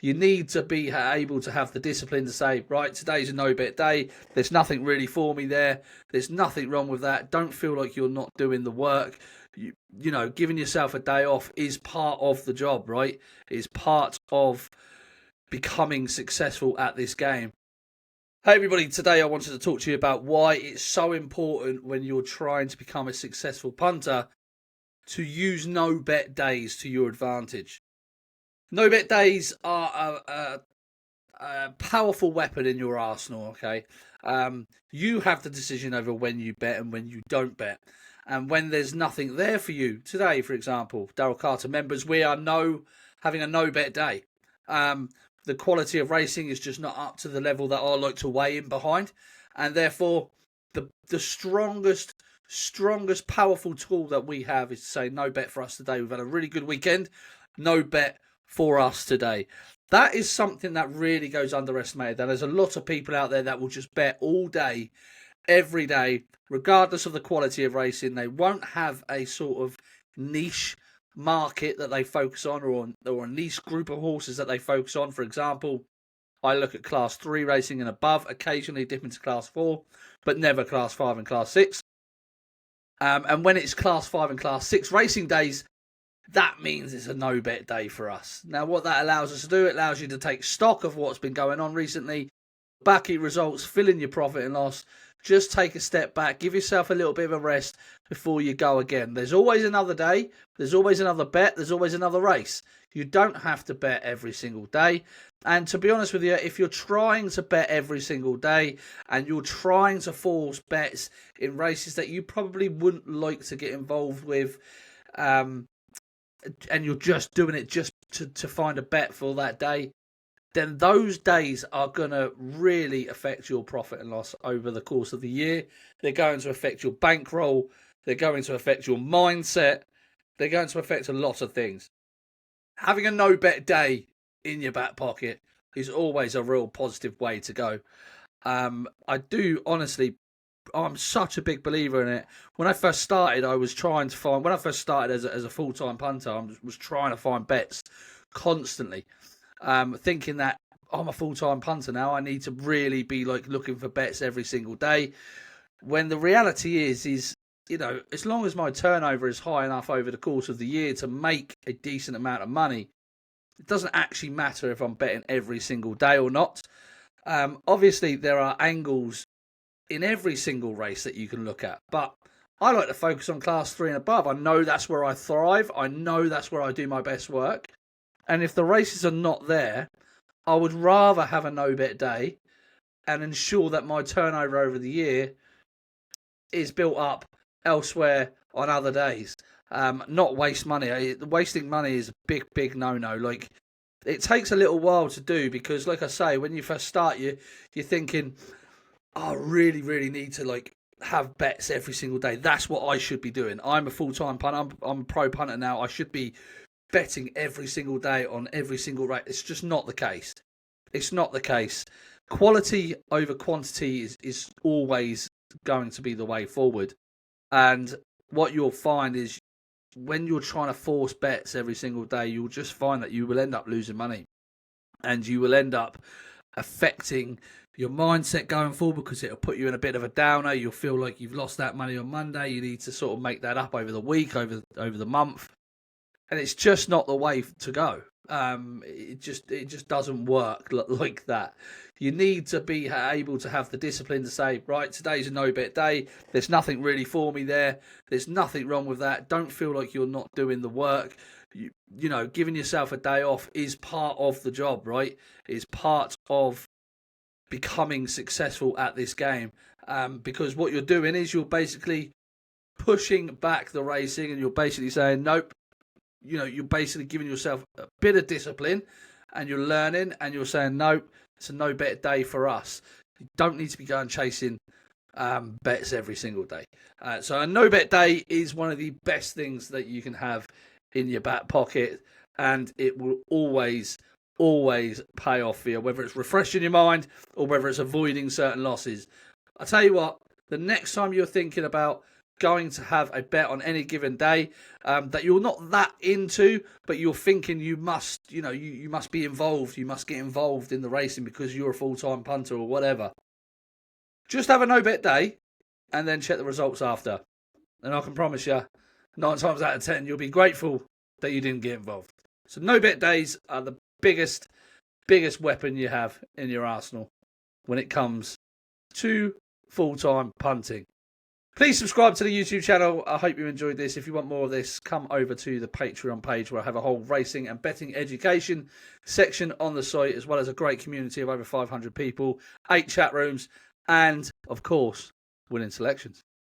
You need to be able to have the discipline to say, right, today's a no-bet day. There's nothing really for me there. There's nothing wrong with that. Don't feel like you're not doing the work. Giving yourself a day off is part of the job, right? It's part of becoming successful at this game. Hey everybody, today I wanted to talk to you about why it's so important when you're trying to become a successful punter to use no-bet days to your advantage. No-bet days are a powerful weapon in your arsenal, okay? You have the decision over when you bet and when you don't bet. And when there's nothing there for you, today, for example, Daryl Carter members, we are having a no-bet day. The quality of racing is just not up to the level that I like to weigh in behind. And therefore, the strongest, powerful tool that we have is to say no bet for us today. We've had a really good weekend. No bet for us today. That is something that really goes underestimated. And there's a lot of people out there that will just bet all day, every day, regardless of the quality of racing. They won't have a sort of niche market that they focus on, or a niche group of horses that they focus on. For example, I look at class 3 racing and above, occasionally dip into class 4, but never class 5 and class 6. And when it's class 5 and class 6 racing days, that means it's a no-bet day for us. Now, what that allows us to do, it allows you to take stock of what's been going on recently, back your results, fill in your profit and loss, just take a step back, give yourself a little bit of a rest before you go again. There's always another day, there's always another bet, there's always another race. You don't have to bet every single day. And to be honest with you, if you're trying to bet every single day and you're trying to force bets in races that you probably wouldn't like to get involved with, and you're just doing it just to find a bet for that day, then those days are going to really affect your profit and loss over the course of the year. They're going to affect your bankroll. They're going to affect your mindset. They're going to affect a lot of things. Having a no-bet day in your back pocket is always a real positive way to go. I do honestly, I'm such a big believer in it. When I first started, I was trying to find, when I first started as a full-time punter, I was trying to find bets constantly. Thinking that I'm a full-time punter now, I need to really be like looking for bets every single day. When the reality is, as long as my turnover is high enough over the course of the year to make a decent amount of money, it doesn't actually matter if I'm betting every single day or not. Obviously, there are angles in every single race that you can look at, but I like to focus on class 3 and above. I know that's where I thrive. I know that's where I do my best work. And if the races are not there, I would rather have a no-bet day and ensure that my turnover over the year is built up elsewhere on other days. Not waste money. Wasting money is a big, big no-no. Like, it takes a little while to do because, like I say, when you first start, you're thinking, I really, really need to have bets every single day. That's what I should be doing. I'm a full-time punter. I'm a pro punter now. I should be betting every single day on every single race. It's just not the case. It's not the case. Quality over quantity is always going to be the way forward. And what you'll find is when you're trying to force bets every single day, you'll just find that you will end up losing money. And you will end up affecting your mindset going forward because it'll put you in a bit of a downer. You'll feel like you've lost that money on Monday. You need to sort of make that up over the week, over the month. And it's just not the way to go. It just doesn't work like that. You need to be able to have the discipline to say, right, today's a no-bet day. There's nothing really for me there. There's nothing wrong with that. Don't feel like you're not doing the work. Giving yourself a day off is part of the job, right? It's part of becoming successful at this game. Because what you're doing is you're basically pushing back the racing and you're basically saying, nope. You're basically giving yourself a bit of discipline and you're learning and you're saying, no, it's a no-bet day for us. You don't need to be going chasing bets every single day. So a no-bet day is one of the best things that you can have in your back pocket, and it will always pay off for you, whether it's refreshing your mind or whether it's avoiding certain losses. I tell you what, the next time you're thinking about going to have a bet on any given day that you're not that into, but you're thinking you must, you must be involved. You must get involved in the racing because you're a full-time punter or whatever. Just have a no bet day and then check the results after. And I can promise you, 9 times out of 10, you'll be grateful that you didn't get involved. So no bet days are the biggest weapon you have in your arsenal when it comes to full-time punting. Please subscribe to the YouTube channel. I hope you enjoyed this. If you want more of this, come over to the Patreon page where I have a whole racing and betting education section on the site, as well as a great community of over 500 people, 8 chat rooms, and, of course, winning selections.